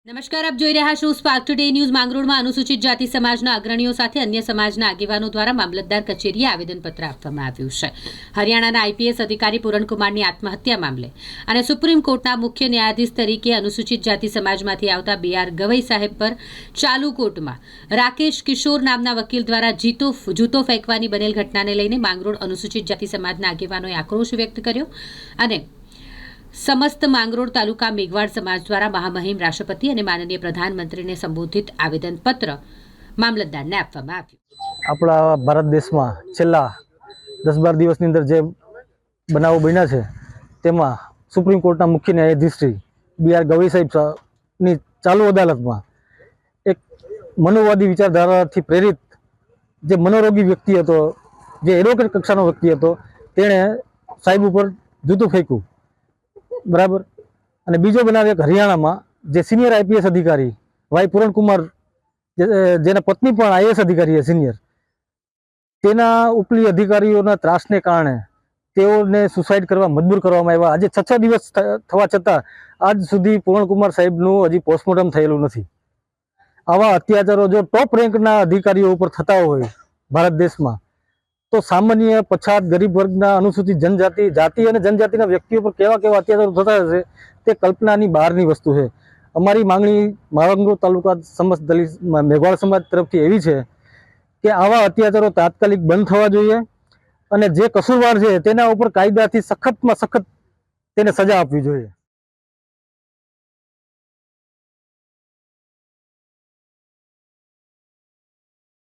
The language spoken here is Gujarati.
નમસ્કાર, આપ જોઈ રહ્યા છો સ્પાર્ક ટુડે ન્યૂઝ। માંગરોળમાં અનુસૂચિત જાતિ સમાજના અગ્રણીઓ સાથે અન્ય સમાજના આગેવાનો દ્વારા મામલતદાર કચેરીએ આવેદનપત્ર આપવામાં આવ્યું છે। હરિયાણાના આઈપીએસ અધિકારી પૂરણકુમારની આત્મહત્યા મામલે અને સુપ્રીમ કોર્ટના મુખ્ય ન્યાયાધીશ તરીકે અનુસૂચિત જાતિ સમાજમાંથી આવતા BR ગવઈ સાહેબ પર ચાલુ કોર્ટમાં રાકેશ કિશોર નામના વકીલ દ્વારા જૂતો ફેંકવાની બનેલ ઘટનાને લઈને માંગરોળ અનુસૂચિત જાતિ સમાજના આગેવાનોએ આક્રોશ વ્યક્ત કર્યો અને समस्त માંગરોળ તાલુકા મેઘવાડ સમાજ દ્વારા મહામહિમ રાષ્ટ્રપતિ અને માનનીય પ્રધાનમંત્રીને સંબોધિત આવેદનપત્ર મામલતદારને આપવામાં આવ્યું। આપણા ભારત દેશમાં છેલ્લા 10-12 દિવસની અંદર જે બનાવો બન્યા છે તેમાં સુપ્રીમ કોર્ટના મુખ્ય ન્યાયાધીશ શ્રી BR ગવઈ સાહેબની ચાલુ અદાલતમાં એક મનોવાદી વિચારધારાથી પ્રેરિત જે મનોરોગી વ્યક્તિ હતો, જે એડવોકેટ કક્ષાનો વ્યક્તિ હતો, તેણે સાહેબ ઉપર જૂતું ફેંક્યું, બરાબર। અને બીજો બનાવ એક હરિયાણામાં જે સિનિયર આઈપીએસ અધિકારી વાય પૂરણકુમાર, જેના પત્ની પણ આઈએએસ અધિકારી છે સિનિયર, તેના ઉપલી અધિકારીઓના ત્રાસને કારણે તેઓને સુસાઇડ કરવા મજબૂર કરવામાં આવ્યા। આજે 6 દિવસ થવા છતાં આજ સુધી પૂરણકુમાર સાહેબનું હજી પોસ્ટમોર્ટમ થયેલું નથી। આવા અત્યાચારો જો ટોપ રેન્કના અધિકારીઓ ઉપર થતા હોય ભારત દેશમાં, તો સામાન્ય પછાત ગરીબ વર્ગના અનુસૂચિત જનજાતિ, જાતિ અને જનજાતિના વ્યક્તિઓ પર કેવા કેવા અત્યાચારો થતા હશે તે કલ્પનાની બહારની વસ્તુ છે। અમારી માંગણી માંગરોળ તાલુકા સમસ્ત દલિત મેઘવાળ સમાજ તરફથી એવી છે કે આવા અત્યાચારો તાત્કાલિક બંધ થવા જોઈએ અને જે કસૂરવાર છે તેના ઉપર કાયદાથી સખતમાં સખત તેને સજા આપવી જોઈએ।